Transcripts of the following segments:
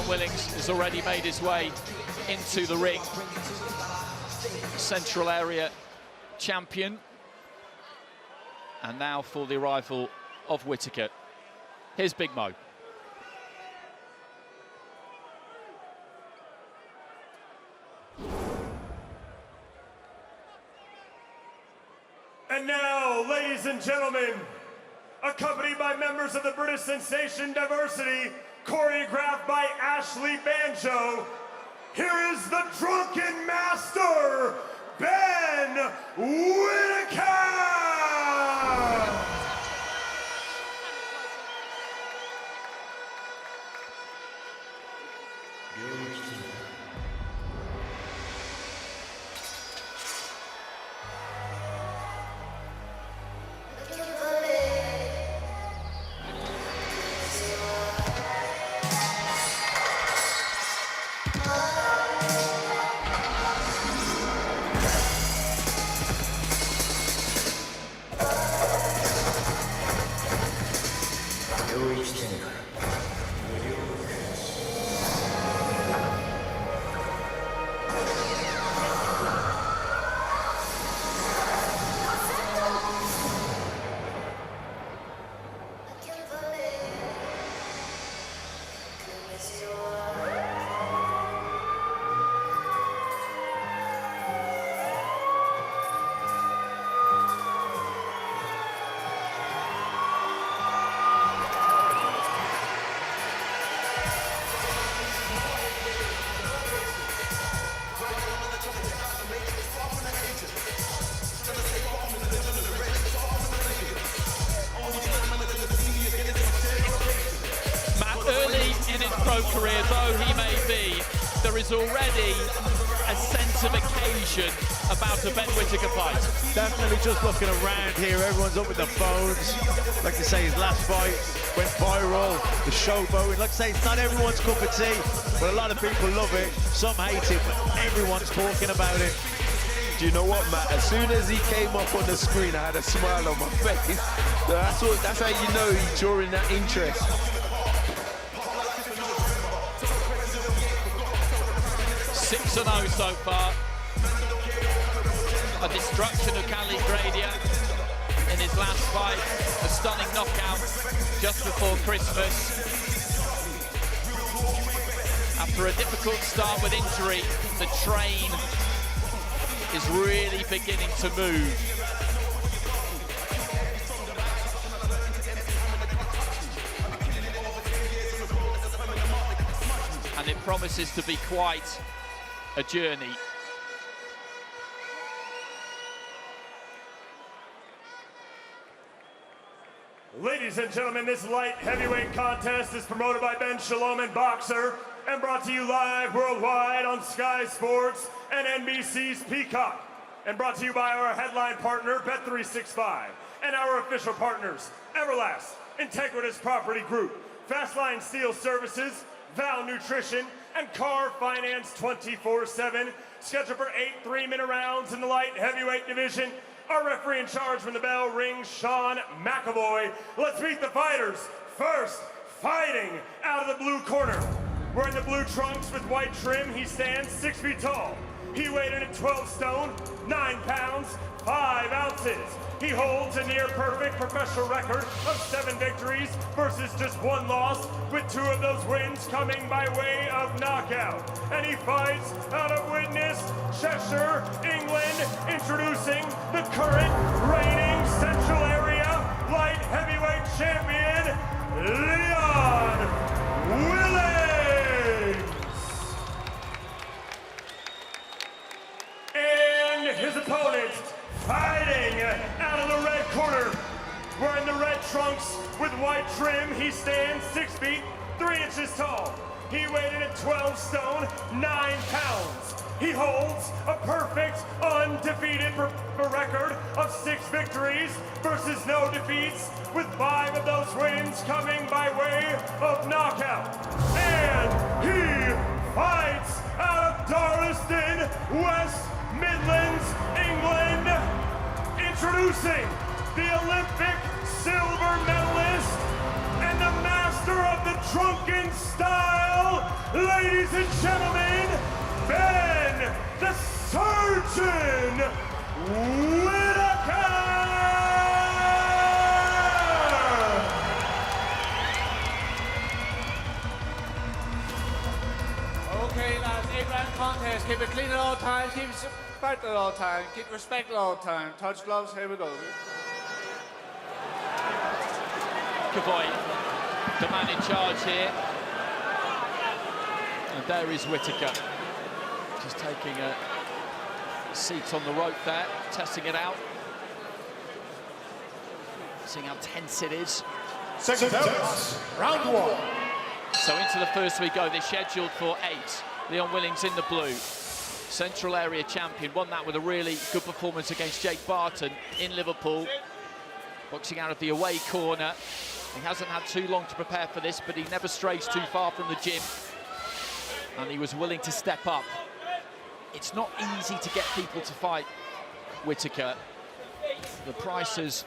Willings has already made his way into the ring. Central area champion. And now for the arrival of Whittaker. Here's Big Mo. And now, ladies and gentlemen, accompanied by members of the British sensation Diversity, choreographed by Ashley Banjo, here is the Drunken Master, Ben Whittaker! Career though he may be, there is already a sense of occasion about a Ben Whittaker fight. Definitely just looking around here, everyone's up with their phones. Like to say, his last fight went viral, the showboating. Like to say, it's not everyone's cup of tea, but a lot of people love it. Some hate it, but everyone's talking about it. Do you know what, Matt? As soon as he came up on the screen, I had a smile on my face. That's how you know he's drawing that interest. 6-0 so far. A destruction of Cali Gradia in his last fight. A stunning knockout just before Christmas. After a difficult start with injury, the train is really beginning to move. And it promises to be quite a journey. Ladies and gentlemen, this light heavyweight contest is promoted by Ben Shalom and Boxer and brought to you live worldwide on Sky Sports and NBC's Peacock, and brought to you by our headline partner Bet365 and our official partners Everlast, Integritas Property Group, Fastline Steel Services, Val Nutrition, and Car Finance 24/7. Scheduled for 8 3-minute rounds in the light heavyweight division. Our referee in charge when the bell rings, Sean McAvoy. Let's meet the fighters. First, fighting out of the blue corner. Wearing the blue trunks with white trim, he stands 6 feet tall. He weighed in at 12 stone, 9 pounds, 5 ounces. He holds a near-perfect professional record of 7 victories versus just 1 loss, with 2 of those wins coming by way of knockout. And he fights out of Widnes, Cheshire, England, introducing the current reigning Central Area light heavyweight champion, Leon Willings. And his opponent, fighting out of the red corner, wearing the red trunks with white trim, he stands 6 feet, 3 inches tall. He weighed in at 12 stone, 9 pounds, he holds a perfect, undefeated record of 6 victories versus no defeats, with 5 of those wins coming by way of knockout. And he fights out of Darlaston, West Midlands, England, introducing the Olympic silver medalist and the master of the drunken style, ladies and gentlemen, Ben the Surgeon Whittaker! Okay, lads, 8-round contest. Keep it clean at all times, keep it respect at all times, keep respect at all times. Touch gloves, here we go. Kavoy, the man in charge here. And there is Whittaker, just taking a seat on the rope there, testing it out. Seeing how tense it is. Second test, round 1. So into the first we go. They're scheduled for 8. Leon Willings in the blue, Central Area champion. Won that with a really good performance against Jake Barton in Liverpool. Boxing out of the away corner. He hasn't had too long to prepare for this, but he never strays too far from the gym. And he was willing to step up. It's not easy to get people to fight Whittaker. The price has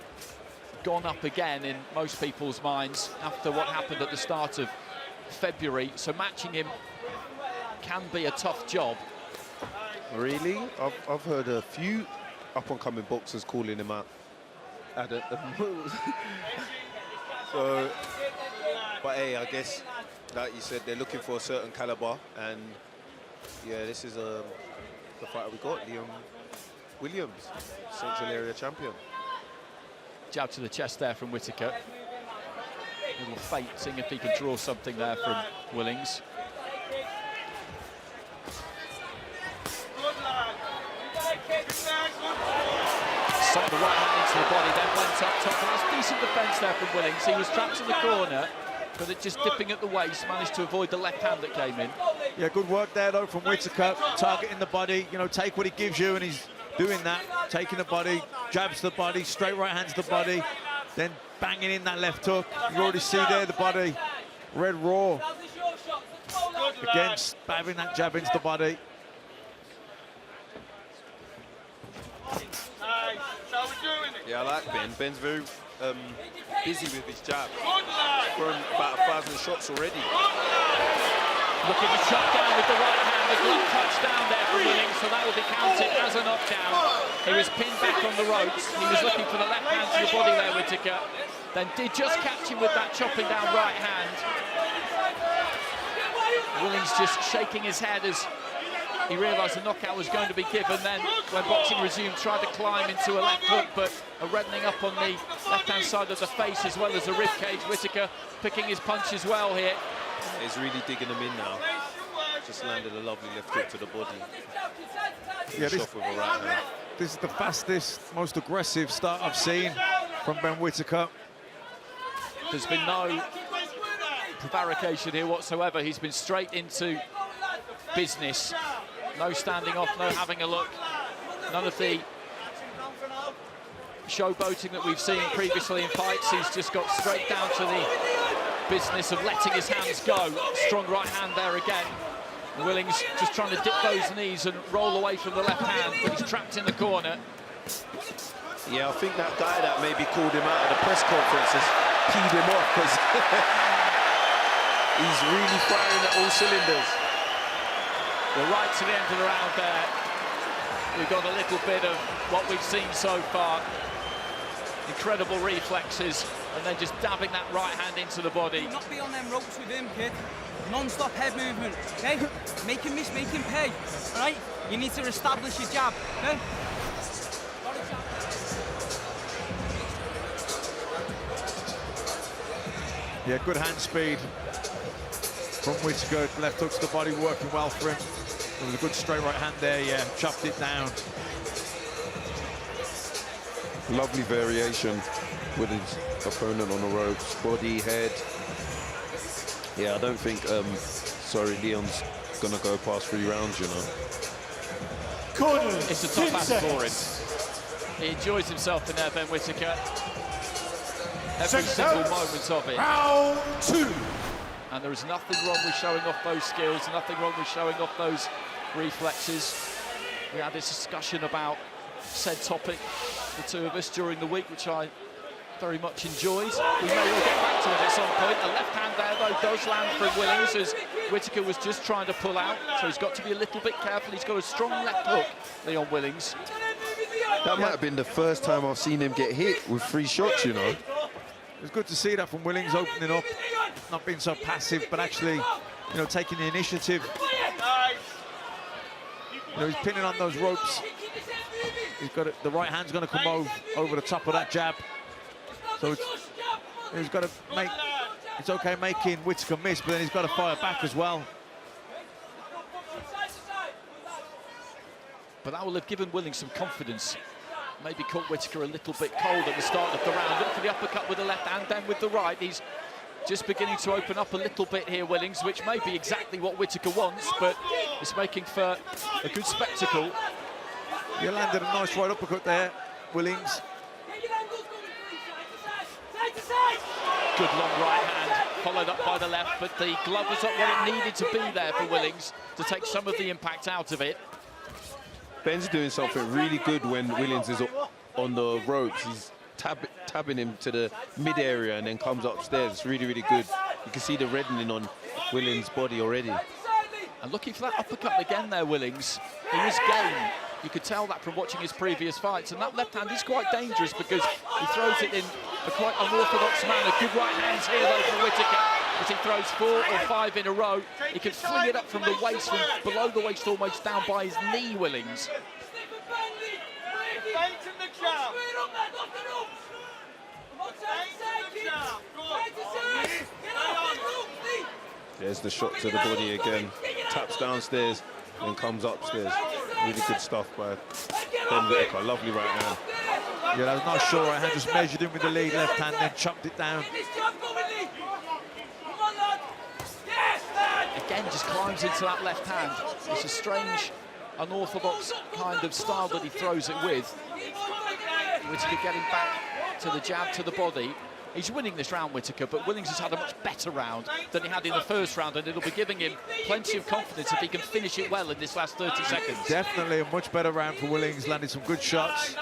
gone up again in most people's minds after what happened at the start of February. So matching him can be a tough job. Really? I've heard a few up-and-coming boxers calling him out. So, but hey, I guess, like you said, they're looking for a certain caliber, and yeah, this is the fighter we got, Leon Williams, Central Area champion. Jab to the chest there from Whittaker. Little feint, seeing if he can draw something there from Willings. Sucked the right hand into the body, then went up top. And that's decent defence there from Willings. He was trapped in the corner, but it just dipping at the waist, managed to avoid the left hand that came in. Yeah, good work there, though, from Whittaker. Targeting the body, you know, take what he gives you, and he's doing that. Taking the body, jabs to the body, straight right hands to the body, then banging in that left hook. You already see there the body, red raw. Again, stabbing that jab into the body. Yeah, I like Ben. Ben's very busy with his jab. Thrown about 1,000 shots already. Looking to shut down with the right hand, the glove touch down there for Willings, so that will be counted as a knockdown. He was pinned back on the ropes. He was looking for the left hand to the body there, Whittaker. Then did just catch him with that chopping down right hand. Willings just shaking his head as he realised the knockout was going to be given. Then, when boxing resumed, tried to climb into a left hook, but a reddening up on the left-hand side of the face as well as the rib cage. Whittaker picking his punch as well here. He's really digging them in now. Just landed a lovely left hook to the body. Yeah, Off with a right hand. This is the fastest, most aggressive start I've seen from Ben Whittaker. There's been no prevarication here whatsoever. He's been straight into business. No standing off, no having a look. None of the showboating that we've seen previously in fights. He's just got straight down to the business of letting his hands go. Strong right hand there again. Willings just trying to dip those knees and roll away from the left hand, but he's trapped in the corner. Yeah, I think that guy that maybe called him out at the press conference has peed him off, because he's really firing at all cylinders. Well, right to the end of the round there, we've got a little bit of what we've seen so far. Incredible reflexes, and then just dabbing that right hand into the body. Not be on them ropes with him, kid. Non-stop head movement, okay? Make him miss, make him pay, all right? You need to establish your jab, okay? Yeah, good hand speed from Whittaker. Left hook to the body, working well for him. There was a good straight right hand there, yeah, chopped it down. Lovely variation with his opponent on the ropes, body, head. Yeah, I don't think, Leon's gonna go past 3 rounds, you know. Corners. It's a tough ask for him. He enjoys himself in there, Ben Whittaker. Every single moment of it. Round 2. And there is nothing wrong with showing off those skills, nothing wrong with showing off those reflexes. We had this discussion about said topic, the two of us, during the week, which I very much enjoyed. We may well get back to it at some point. The left hand there, though, does land from Willings, as Whittaker was just trying to pull out, so he's got to be a little bit careful. He's got a strong left hook, Leon Willings. That might have been the first time I've seen him get hit with 3 shots, you know. It was good to see that from Willings, opening up, not being so passive, but actually, you know, taking the initiative. You know, he's pinning on those ropes. He's got it, the right hand's going to come over the top of that jab. So he's got to make. It's okay making Whittaker miss, but then he's got to fire back as well. But that will have given Willings some confidence. Maybe caught Whittaker a little bit cold at the start of the round. Look for the uppercut with the left hand, then with the right. He's just beginning to open up a little bit here, Willings, which may be exactly what Whittaker wants, but it's making for a good spectacle. You landed a nice right uppercut there, Willings. Good long right hand, followed up by the left, but the glove was not what it needed to be there for Willings to take some of the impact out of it. Ben's doing something really good when Willings is on the ropes. He's tabbing him to the mid area and then comes upstairs. It's really, really good. You can see the reddening on Willings' body already. And looking for that uppercut again there, Willings. He was game. You could tell that from watching his previous fights. And that left hand is quite dangerous because he throws it in a quite unorthodox manner. Good right hands here, though, for Whittaker. As he throws 4 or 5 in a row, he can fling it up from the waist, from below the waist, almost down by his knee, Willings. There's the shot to the body again. Taps downstairs and comes upstairs. Really good stuff by Ben Whittaker. Lovely right hand. Yeah, that was a nice short right hand, just measured in with the lead left hand, then chopped it down. Again, just climbs into that left hand. It's a strange, unorthodox kind of style that he throws it with. Whittaker getting back to the jab, to the body. He's winning this round, Whittaker, but Willings has had a much better round than he had in the first round, and it'll be giving him plenty of confidence if he can finish it well in this last 30 seconds. Definitely a much better round for Willings, landed some good shots.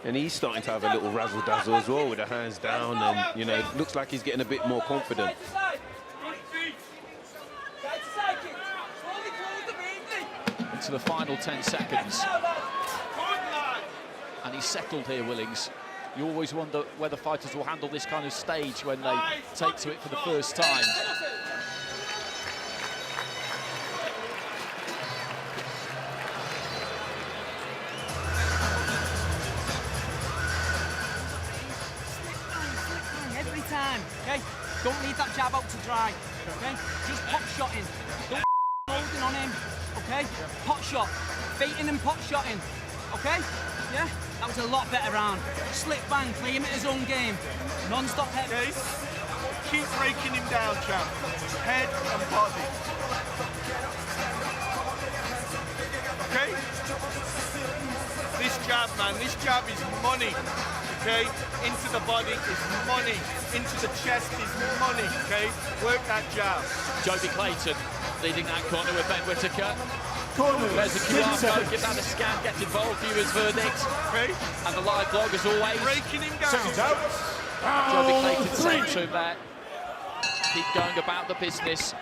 And he's starting to have a little razzle-dazzle as well with the hands down, and, you know, it looks like he's getting a bit more confident. Into the final 10 seconds. And he's settled here, Willings. You always wonder whether fighters will handle this kind of stage when they take to it for the first time. Every time, okay? Don't leave that jab out to dry, okay? Just pot shotting. Don't holding on him, okay? Pot shot, baiting and pot shotting, okay? Yeah? That was a lot better round. Slip bang, play him at his own game. Non-stop head. Okay. Keep breaking him down, champ. Head and body. Okay? This jab, man, this jab is money. Okay? Into the body is money. Into the chest is money, okay? Work that jab. Joby Clayton leading that corner with Ben Whittaker. Corners. There's a QR code, give that a scan, get involved, viewers' verdict. Okay? And the live blog, as always. Breaking him down. Seconds out. Joby Clayton Round saying 3. to him there, keep going about the business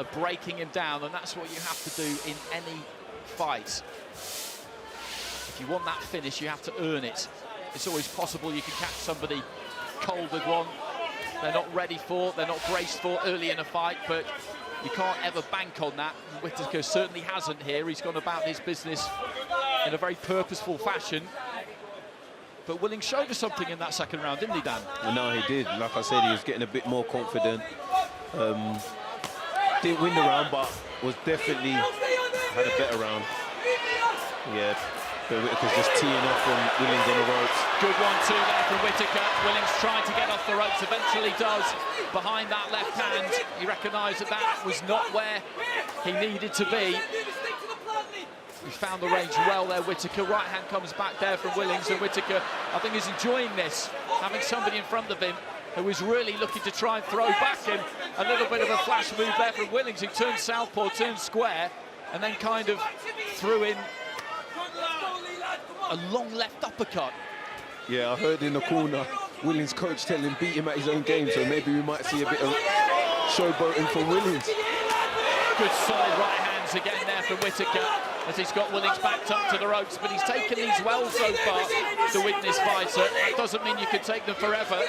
of breaking him down, and that's what you have to do in any fight. If you want that finish, you have to earn it. It's always possible you can catch somebody cold with one they're not ready for, they're not braced for early in a fight, but you can't ever bank on that. Whittaker certainly hasn't here. He's gone about his business in a very purposeful fashion. But Willings showed us something in that second round, didn't he, Dan? Well, no, he did. Like I said, he was getting a bit more confident. Didn't win the round, but was definitely had a better round. Yeah, but Whittaker's just teeing off from Willings on the ropes. Good 1-2 there from Whittaker. Willings trying to get off the ropes, eventually does. Behind that left hand, he recognised that that was not where he needed to be. He found the range well there, Whittaker. Right hand comes back there from Willings, and Whittaker, I think, is enjoying this, having somebody in front of him who is really looking to try and throw back, and a little bit of a flash move there from Willings, who turned southpaw, turned square, and then kind of threw in a long left uppercut. Yeah, I heard in the corner, Willings' coach telling him beat him at his own game, so maybe we might see a bit of showboating from Willings. Good solid right hands again there from Whittaker, as he's got Willings backed up to the ropes, but he's taken these well so far to win this fighter. Doesn't mean you can take them forever,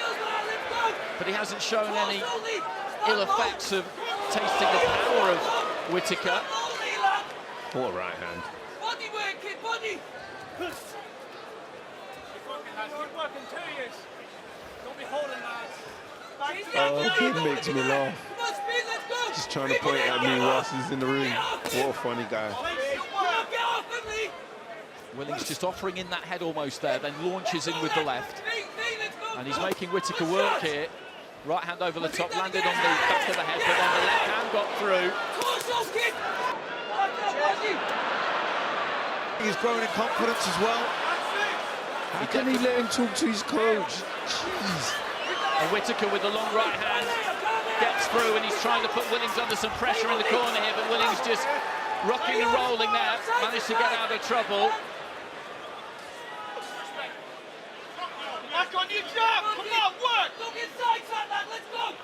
but he hasn't shown any ill effects of tasting the power of Whittaker. What a right hand. Body work, kid, body! Keep working 2 years. Don't be holding, lads. Oh, it makes me laugh. Just trying to point at me whilst he's in the ring. What a funny guy. Willings just offering in that head almost there, then launches in with the left. And he's making Whittaker work here. Right hand over the top, landed on the back of the head, but then the left hand got through. He's growing in confidence as well. How can he let him talk to his coach? Jeez. And Whittaker with the long right hand gets through, and he's trying to put Willings under some pressure in the corner here, but Willings just rocking and rolling there, managed to get out of trouble. Back on your job! Come on, work! Look inside, lad, let's go!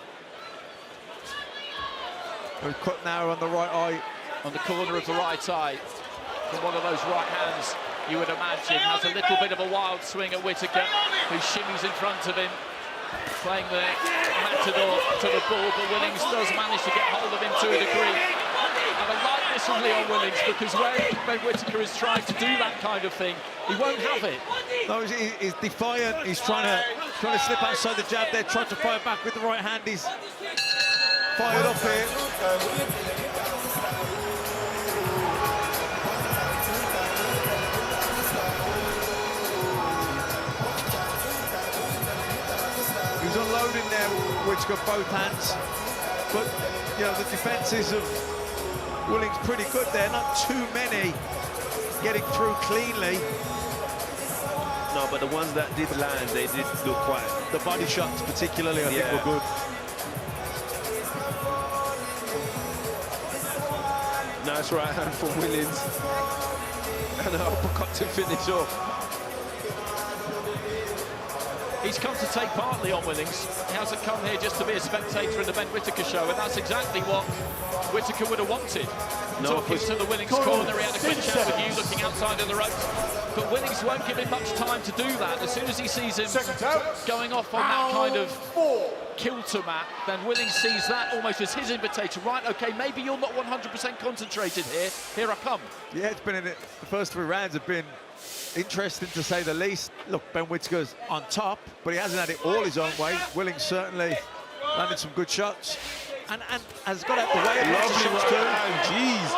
We've cut now on the right eye. On the corner of the right eye, from one of those right hands, you would imagine, has a little bit of a wild swing at Whittaker, who shimmies in front of him, playing the matador to the ball, but Willings does manage to get hold of him to a degree. And I like this from Leon Willings, because when Whittaker is trying to do that kind of thing, he won't have it. No, he's defiant. He's trying to slip outside the jab there, trying to fire back with the right hand. He's fired up here. He's unloading there, Whittaker, both hands. But, you know, the defences of Willings pretty good there. Not too many getting through cleanly. No, but the ones that did land, they did look quite... The body shots particularly, I think, were good. Nice right hand from Willings. And an uppercut to finish off. He's come to take part, Leon Willings. He hasn't come here just to be a spectator in the Ben Whittaker show, and that's exactly what Whittaker would have wanted. No, Talking to the Willings corner, he had a quick chat with you, looking outside of the ropes. But Willings won't give him much time to do that. As soon as he sees him going off on that kind of kilter mat, then Willings sees that almost as his invitation. Right, okay, maybe you're not 100% concentrated here. Here I come. Yeah, it's been the first 3 rounds have been interesting, to say the least. Look, Ben Whittaker's on top, but he hasn't had it all his own way. Willings certainly landed some good shots and has got out the way of lots of shots too. Jeez.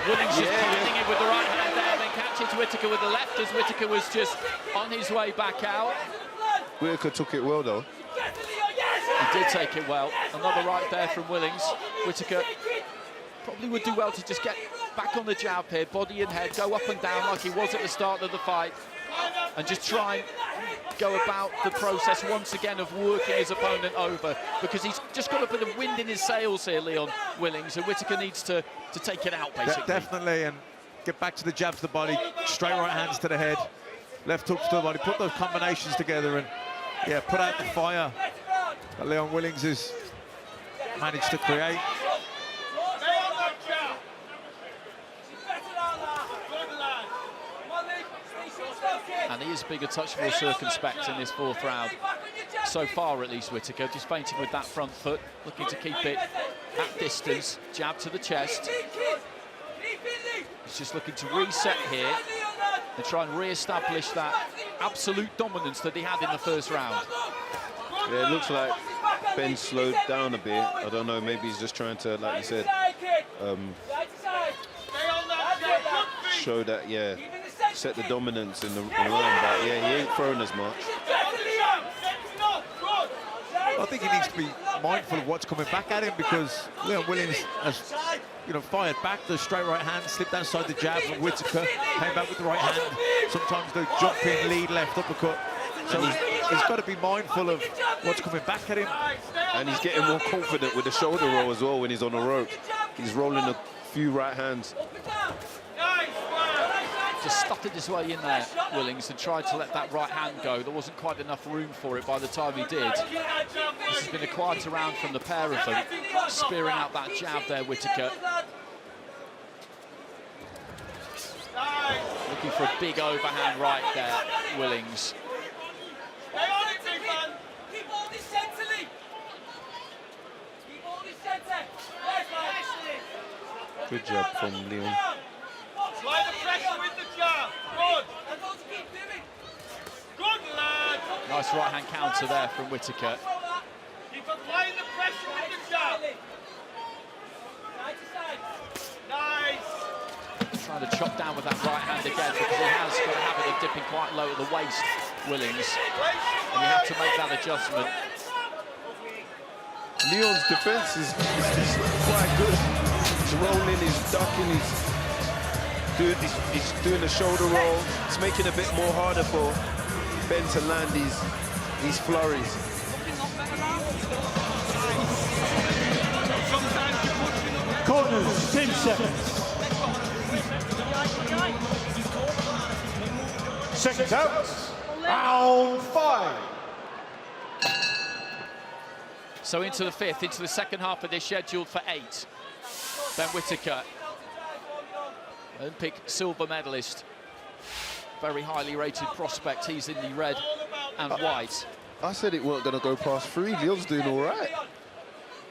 Willings just pointing it with the right hand there, then catches Whittaker with the left, as Whittaker was just on his way back out. Whittaker took it well, though. He did take it well. Another right there from Willings. Whittaker probably would do well to just get back on the jab here, body and head, go up and down like he was at the start of the fight, and just try and go about the process once again of working his opponent over, because he's just got a bit of wind in his sails here, Leon Willings, and Whittaker needs to take it out, basically. Definitely, and get back to the jab to the body, straight right hands to the head, left hooks to the body, put those combinations together and, yeah, put out the fire that Leon Willings has managed to create. And he is being a touch more circumspect in this 4th round. So far, at least, Whittaker just feinting with that front foot, looking to keep it at distance. Jab to the chest. He's just looking to reset here and try and re-establish that absolute dominance that he had in the 1st round. Yeah, it looks like Ben slowed down a bit. I don't know, maybe he's just trying to, like you said, show that, yeah, set the dominance in the round, but yeah, he ain't thrown as much. I think he needs to be mindful of what's coming back at him, because Leon Williams has, you know, fired back the straight right hand, slipped outside the jab from Whittaker, came back with the right hand. Sometimes the jumping lead left uppercut. So he's got to be mindful of what's coming back at him. And he's getting more confident with the shoulder roll as well when he's on the rope. He's rolling a few right hands. Just stuffed his way in there, Willings, and tried to let that right hand go. There wasn't quite enough room for it by the time he did. This has been a quieter round from the pair of them, spearing out that jab there, Whittaker. Looking for a big overhand right there, Willings. Good job from Leon. Apply the pressure with the jab. Good. Good, lad. Nice right hand counter there from Whittaker. Keep applying the pressure with the jab. Nice. Trying to chop down with that right hand again, because he has got a habit of dipping quite low at the waist, Willings. And you have to make that adjustment. Leon's defense is quite good. He's rolling, he's ducking, he's doing the shoulder roll. It's making it a bit more harder for Ben to land these flurries. Corners, 10 seconds. Seconds out. Round 5. So into the fifth, into the second half of this, scheduled for 8. Ben Whittaker, Olympic silver medalist, very highly rated prospect. He's in the red and white. I said it weren't going to go past 3. Leon's doing all right.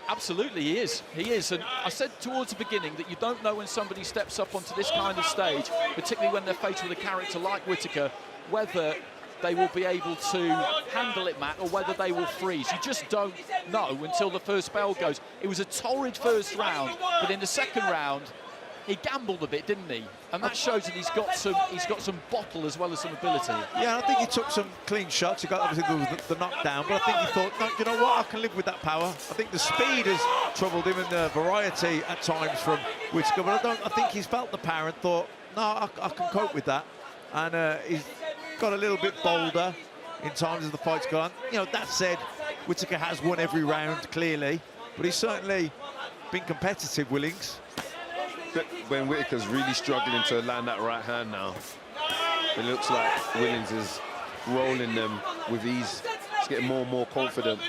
Absolutely, he is. He is. And I said towards the beginning that you don't know when somebody steps up onto this kind of stage, particularly when they're faced with a character like Whittaker, whether they will be able to handle it, Matt, or whether they will freeze. You just don't know until the first bell goes. It was a torrid first round, but in the second round, he gambled a bit, didn't he? And that shows that he's got some bottle as well as some ability. Yeah, I think he took some clean shots. He got, obviously, the knockdown, but I think he thought, no, you know what, I can live with that power. I think the speed has troubled him and the variety at times from Whittaker, but I think he's felt the power and thought, no, I can cope with that. And he's got a little bit bolder in times as the fight's gone. You know, that said, Whittaker has won every round, clearly, but he's certainly been competitive, Willings. When Whittaker's really struggling to land that right hand now, it looks like Willings is rolling them with ease. He's getting more and more confident.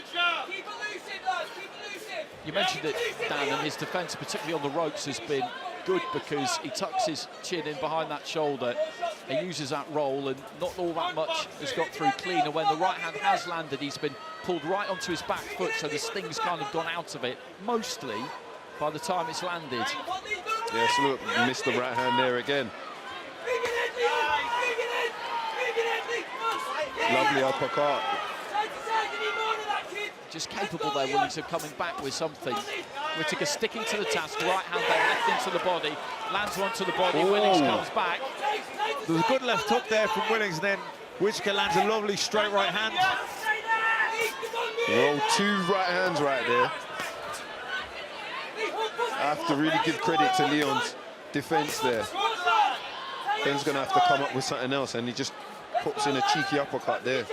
You mentioned it, Dan, and his defence, particularly on the ropes, has been good because he tucks his chin in behind that shoulder. He uses that roll, and not all that much has got through clean. And when the right hand has landed, he's been pulled right onto his back foot, so the sting's kind of gone out of it, mostly by the time it's landed. Yes, look, missed the right hand there again. Lovely uppercut. Just capable there, Willings, of coming back with something. Whittaker sticking to the task, right hand there, left into the body, lands one to the body, Willings comes back. There was a good left hook there from Willings, and then Whittaker lands a lovely straight right hand. Roll 2 right hands right there. I have to really give credit to Leon's defense there. Ben's going to have to come up with something else, and he just puts in a cheeky uppercut there.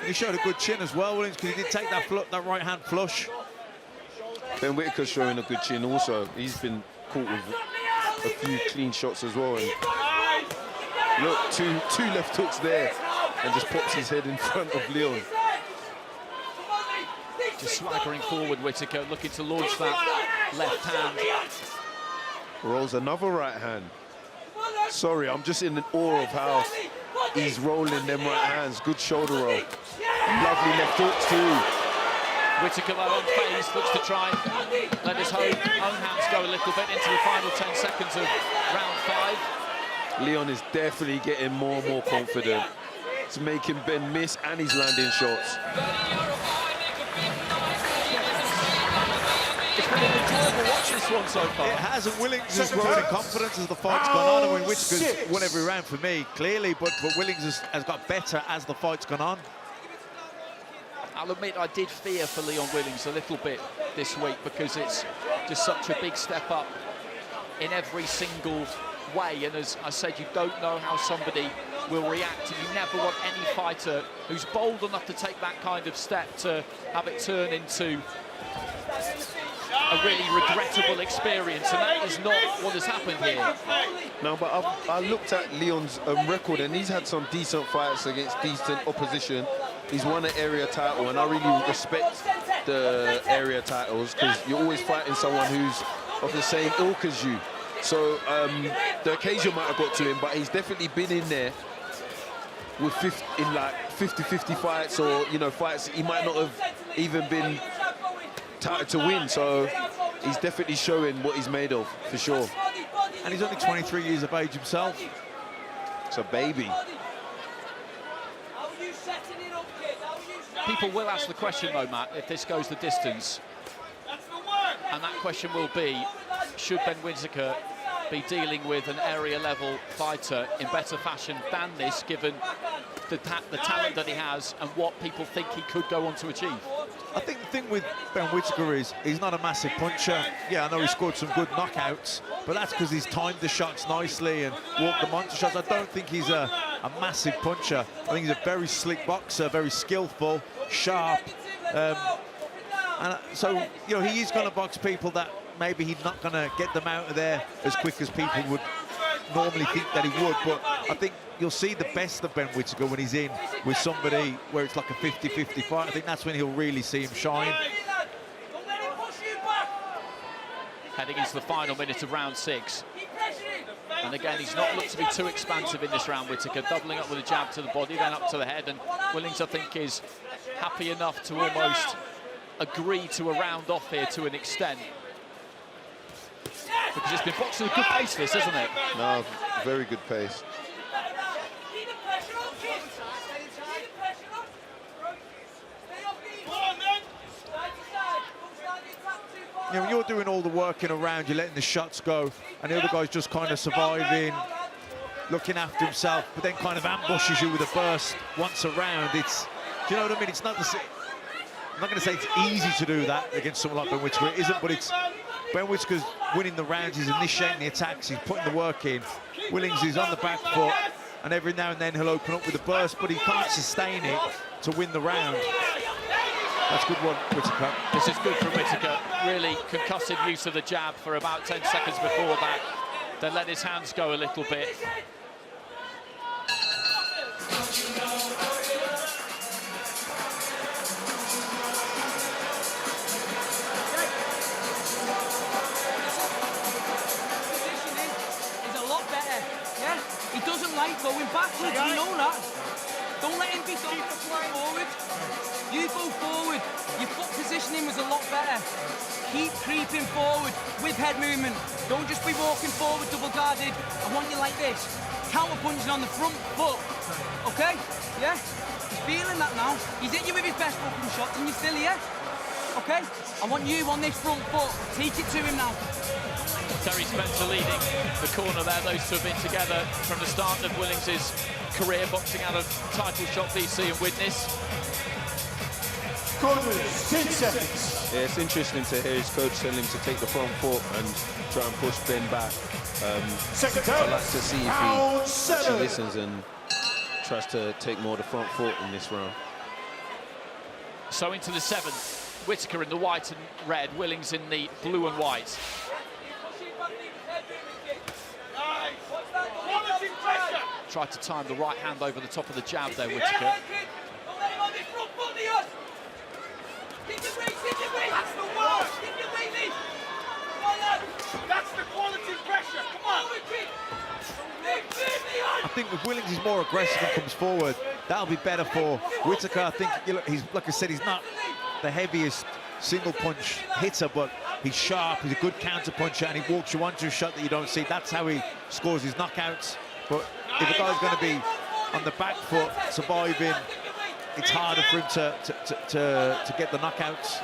He showed a good chin as well, Willings, because he did take that right hand flush. Ben Whittaker's showing a good chin also. He's been caught with a few clean shots as well. And look, two left hooks there, and just pops his head in front of Leon. Just swaggering forward, Whittaker, looking to launch that left hand. Rolls another right hand. Sorry, I'm just in awe of how he's rolling them right hands. Good shoulder roll. Lovely left hooks too. Whittaker, though, unfazed, looks to try and let his own hands go a little bit into the final 10 seconds of round 5. Leon is definitely getting more and more confident. It's making Ben miss, and he's landing shots. It's been an enjoyable watch, this one, so far. It has, and Willings has grown in confidence as the fight's gone on. I mean, Whittaker's won every round for me, clearly, but Willings has got better as the fight's gone on. I'll admit I did fear for Leon Willings a little bit this week because it's just such a big step up in every single way. And as I said, you don't know how somebody will react. You never want any fighter who's bold enough to take that kind of step to have it turn into a really regrettable experience, and that is not what has happened here. No, but I looked at Leon's record, and he's had some decent fights against decent opposition. He's won an area title, and I really respect the area titles because you're always fighting someone who's of the same ilk as you. So the occasion might have got to him, but he's definitely been in there with 50-50 fights, or fights he might not have even been touted to win. So he's definitely showing what he's made of, for sure. And he's only 23 years of age himself. It's a baby. People will ask the question, though, Matt, if this goes the distance. And that question will be, should Ben Whittaker be dealing with an area-level fighter in better fashion than this, given the talent that he has and what people think he could go on to achieve? I think the thing with Ben Whittaker is he's not a massive puncher. Yeah, I know he scored some good knockouts, but that's because he's timed the shots nicely and walked the monster shots. I don't think he's a massive puncher. I think he's a very slick boxer, very skillful, sharp. And so, he is going to box people that maybe he's not going to get them out of there as quick as people would normally think that he would. But I think you'll see the best of Ben Whittaker when he's in with somebody where it's like a 50-50 fight. I think that's when he'll really see him shine. Heading into the final minute of round 6. And again, he's not looked to be too expansive in this round, Whittaker, doubling up with a jab to the body, then up to the head. And Willings, I think, is happy enough to almost agree to a round off here to an extent. Because it's been boxing at a good pace, this, hasn't it? No, very good pace. When you're doing all the working around, you're letting the shots go, and the other guy's just kind of surviving, looking after himself, but then kind of ambushes you with a burst once a round. It's, do you know what I mean? It's not the same. I'm not going to say it's easy to do that against someone like Ben Whittaker. It isn't, but it's Ben Whittaker's winning the rounds. He's initiating the attacks. He's putting the work in. Willings is on the back foot, and every now and then he'll open up with a burst, but he can't sustain it to win the round. That's good one, Whittaker. This is good for Whittaker. Really concussive use of the jab for about 10 seconds before that. Then let his hands go a little bit. He doesn't like going backwards, you know that. Don't let him be going forward. You go forward. Your foot positioning was a lot better. Keep creeping forward with head movement. Don't just be walking forward double guarded. I want you like this. Counter punching on the front foot. Okay? Yeah? He's feeling that now. He's hit you with his best open shots and you're still here. Okay? I want you on this front foot. Take it to him now. Terry Spencer leading the corner there. Those two have been together from the start of Willings' career, boxing out of title shot VC and Widnes. Corners, 10 seconds. Yeah, it's interesting to hear his coach tell him to take the front foot and try and push Ben back. I'd like to see if he actually listens and tries to take more of the front foot in this round. So into the 7th, Whittaker in the white and red, Willings in the blue and white. Tried to time the right hand over the top of the jab there, Whittaker. That's the quality pressure. Come on. I think if Willings is more aggressive and comes forward, that'll be better for Whittaker. I think, he's, like I said, he's not the heaviest single punch hitter, but he's sharp, he's a good counter puncher, and he walks you onto a shot that you don't see. That's how he scores his knockouts. But if a guy's going to be on the back foot, surviving, it's harder for him to get the knockouts.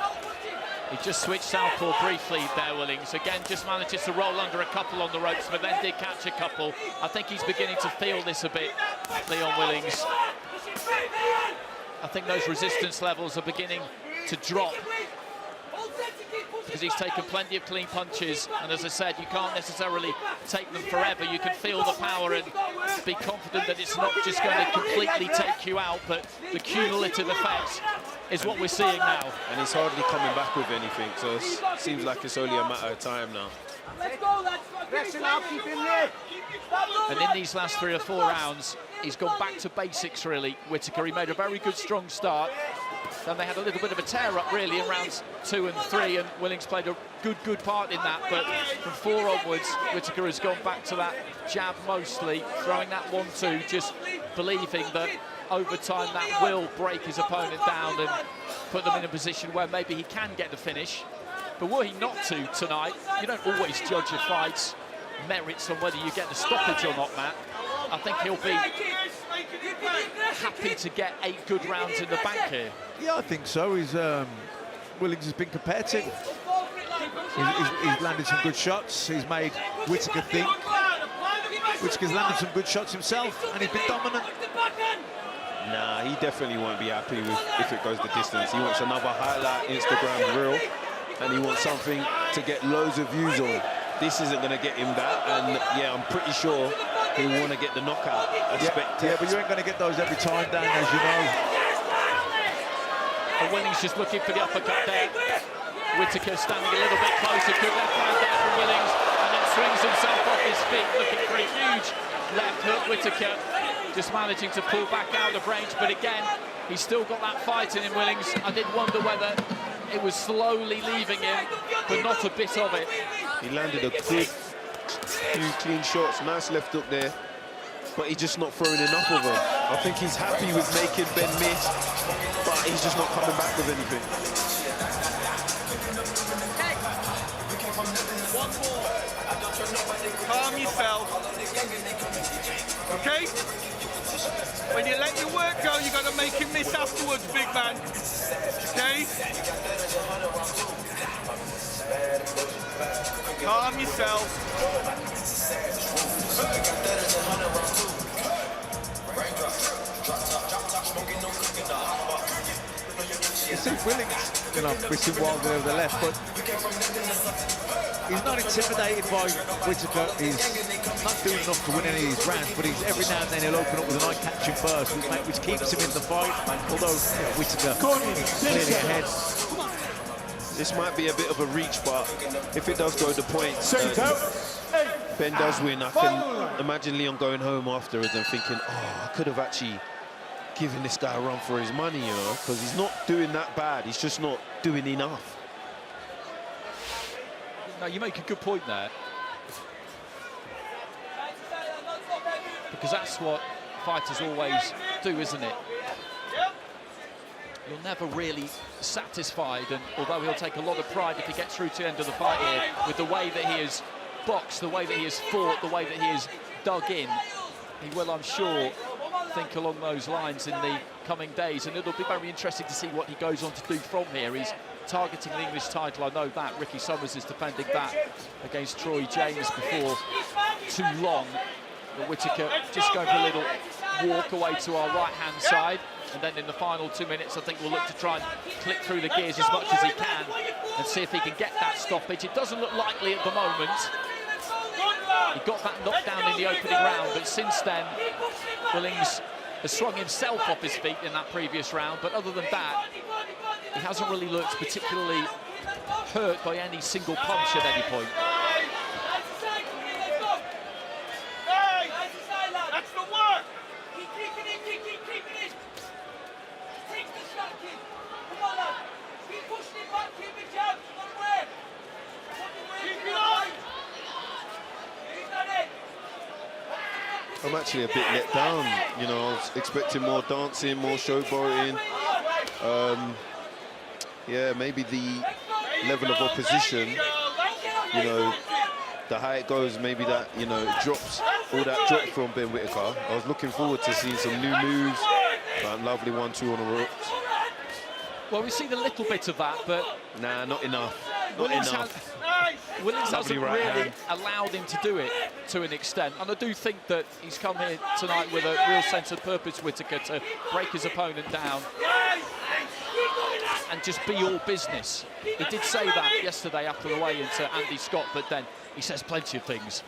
He just switched southpaw briefly there, Willings. Again, just manages to roll under a couple on the ropes, but then did catch a couple. I think he's beginning to feel this a bit, Leon Willings. I think those resistance levels are beginning to drop because he's taken plenty of clean punches, and as I said, you can't necessarily take them forever. You can feel the power and be confident that it's not just going to completely take you out, but the cumulative effect is what we're seeing now. And he's hardly coming back with anything, so it seems like it's only a matter of time now. And in these last 3 or 4 rounds, he's gone back to basics, really, Whittaker. He made a very good, strong start. Then they had a little bit of a tear-up, really, in rounds 2 and 3, and Willings played a good part in that. But from 4 onwards, Whittaker has gone back to that jab mostly, throwing that 1-2, just believing that over time that will break his opponent down and put them in a position where maybe he can get the finish. But were he not to tonight, you don't always judge your fights merits on whether you get the stoppage or not, Matt. I think he'll be happy to get 8 good rounds in the bank here. Yeah, I think so. Willings has been competitive. He's landed some good shots. He's made Whittaker think. Whittaker's landed some good shots himself, and he's been dominant. Nah, he definitely won't be happy with if it goes the distance. He wants another highlight Instagram reel, and he wants something to get loads of views on. This isn't going to get him that, and yeah, I'm pretty sure he'll want to get the knockout. Yeah, but you ain't going to get those every time, Dan, as you know. And Willings just looking for the uppercut there. Whittaker standing a little bit closer, good left hand there from Willings, and then swings himself off his feet, looking for a huge left hook. Whittaker just managing to pull back out of range, but again, he's still got that fight in him, Willings. I did wonder whether it was slowly leaving him, but not a bit of it. He landed a good few clean shots, nice left hook there, but he's just not throwing enough of them. I think he's happy with making Ben miss, but he's just not coming back with anything. One more. Calm yourself. Okay? When you let your work go, you got to make him miss afterwards, big man. Okay? Calm yourself. You see Willings, missing Wilder over the left, but he's not intimidated by Whittaker. He's not doing enough to win any of these rounds, but every now and then he'll open up with an eye-catching burst, which keeps him in the fight, although Whittaker clearly ahead. This might be a bit of a reach, but if it does go to points, Ben does win. I can imagine Leon going home afterwards and thinking, oh, I could have actually given this guy a run for his money, you know, because he's not doing that bad. He's just not doing enough. No, you make a good point there. Because that's what fighters always do, isn't it? You're never really satisfied, and although he'll take a lot of pride if he gets through to the end of the fight here, with the way that he has boxed, the way that he has fought, the way that he has dug in, he will, I'm sure, think along those lines in the coming days, and it'll be very interesting to see what he goes on to do from here. He's targeting the English title, I know that. Ricky Summers is defending that against Troy James before too long. But Whittaker just going for a little walk away to our right-hand side, and then in the final 2 minutes, I think we'll look to try and click through the gears as much as he can and see if he can get that stoppage. It doesn't look likely at the moment. He got that knockdown in the opening round, but since then, Willings has swung himself off his feet in that previous round, but other than that, he hasn't really looked particularly hurt by any single punch at any point. That's the work! I'm actually a bit let down, you know. I was expecting more dancing, more showboating. Yeah, maybe the level of opposition, you know, the higher it goes, maybe that, you know, it drops, all that drops from Ben Whittaker. I was looking forward to seeing some new moves, that lovely 1-2 on the ropes. Well, we've seen a little bit of that, but... Nah, not enough. Not Willings enough. Willings Lovely hasn't right really hand. allowed him to do it to an extent, and I do think that he's come here tonight with a real sense of purpose, Whittaker, to break his opponent down and just be all business. He did say that yesterday after the weigh-in to Andy Scott, but then he says plenty of things.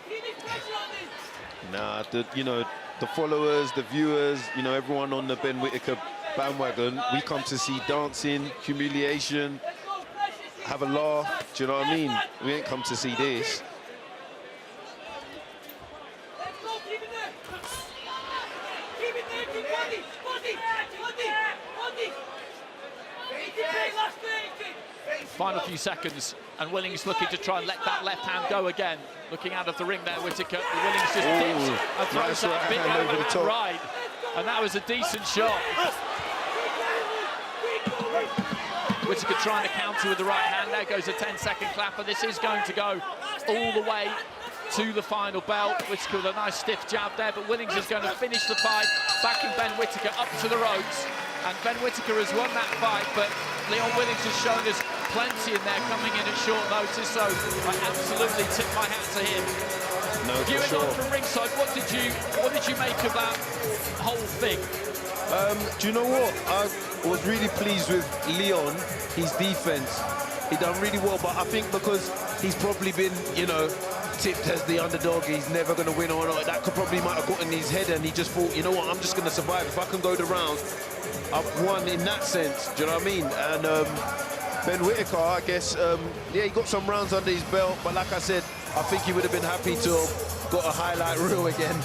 Nah, the followers, the viewers, everyone on the Ben Whittaker bandwagon, we come to see dancing, humiliation, have a laugh, do you know what I mean? We ain't come to see this. Final few seconds, and Willings looking to try and let that left hand go again. Looking out of the ring there, Whittaker. Willings just dips and throws nice that right big hand over the overhand top. right. And that was a decent shot. Whittaker trying to counter with the right hand. There goes a 10-second clapper. This is going to go all the way to the final belt. Whittaker with a nice stiff jab there, but Willings is going to finish the fight, backing Ben Whittaker up to the ropes. And Ben Whittaker has won that fight, but Leon Willings has shown us plenty in there coming in at short notice, so I absolutely tip my hat to him. No, for Viewing sure. on from ringside, what did you make of that whole thing? Do you know what? I was really pleased with Leon, his defense. He done really well, but I think because he's probably been, tipped as the underdog, he's never going to win or not. That probably might have got in his head, and he just thought, you know what, I'm just going to survive. If I can go the rounds, I've won in that sense. Do you know what I mean? And Ben Whittaker, I guess, yeah, he got some rounds under his belt, but like I said, I think he would have been happy to have got a highlight reel again,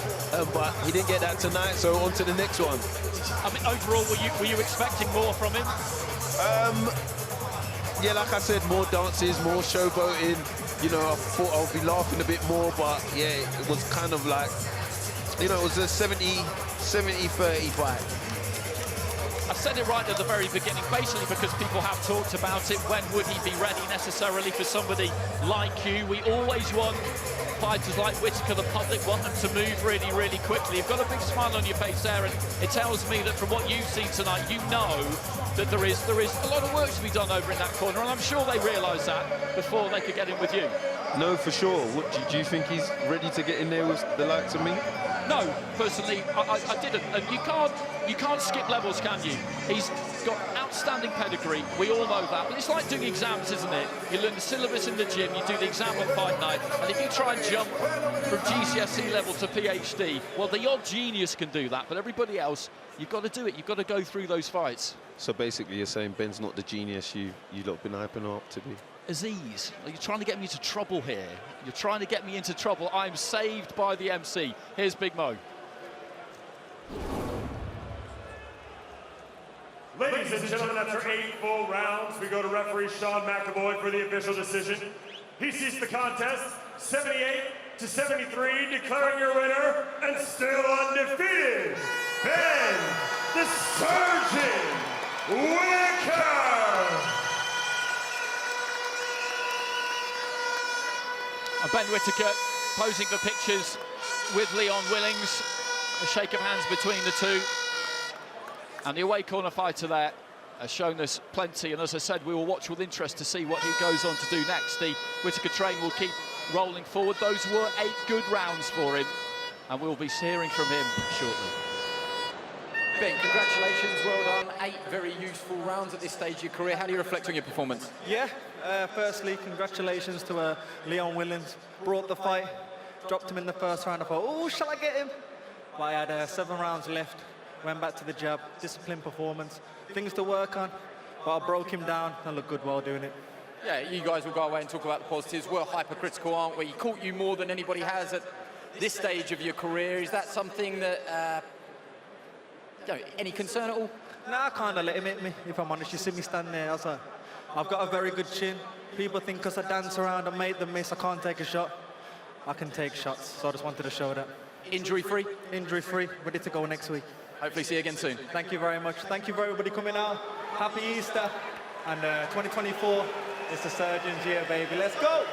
but he didn't get that tonight, so on to the next one. I mean, overall, were you expecting more from him? Yeah, like I said, more dances, more showboating. I thought I would be laughing a bit more, but yeah, it was kind of like, it was a 70-30 fight. I said it right at the very beginning, basically because people have talked about it. When would he be ready necessarily for somebody like you? We always want fighters like Whittaker, the public want them to move really, really quickly. You've got a big smile on your face there, and it tells me that from what you've seen tonight, you know that there is a lot of work to be done over in that corner, and I'm sure they realise that before they could get in with you. No, for sure. What, do you think he's ready to get in there with the likes of me? No, personally, I didn't. And you can't skip levels, can you? He's got outstanding pedigree. We all know that. But it's like doing exams, isn't it? You learn the syllabus in the gym, you do the exam on fight night, and if you try and jump from GCSE level to PhD, well, the odd genius can do that, but everybody else, you've got to do it. You've got to go through those fights. So basically, you're saying Ben's not the genius you lot been hyping him up to be? Aziz, you're trying to get me into trouble here. You're trying to get me into trouble. I'm saved by the MC. Here's Big Mo. Ladies and gentlemen, after 8 full rounds, we go to referee Sean McAvoy for the official decision. He sees the contest 78-73, declaring your winner and still undefeated, Ben the Surgeon Whittaker. Ben Whittaker posing for pictures with Leon Willings. A shake of hands between the two. And the away corner fighter there has shown us plenty. And as I said, we will watch with interest to see what he goes on to do next. The Whittaker train will keep rolling forward. Those were 8 good rounds for him. And we'll be hearing from him shortly. Ben, congratulations, well done. 8 very useful rounds at this stage of your career. How do you reflect on your performance? Yeah, firstly, congratulations to Leon Willings. Brought the fight, dropped him in the first round. I thought, oh, shall I get him? But I had 7 rounds left, went back to the jab, disciplined performance, things to work on, but I broke him down. I looked good while doing it. Yeah, you guys will go away and talk about the positives. We're hypercritical, aren't we? He caught you more than anybody has at this stage of your career. Is that something that, any concern at all? Nah, I kind of let him hit me, if I'm honest. You see me standing there, I was like, I've got a very good chin. People think because I dance around and make them miss, I can't take a shot. I can take shots, so I just wanted to show that. Injury-free? Injury-free, ready to go next week. Hopefully see you again soon. Thank you very much. Thank you for everybody coming out. Happy Easter. And 2024 is the Surgeon's year, baby. Let's go!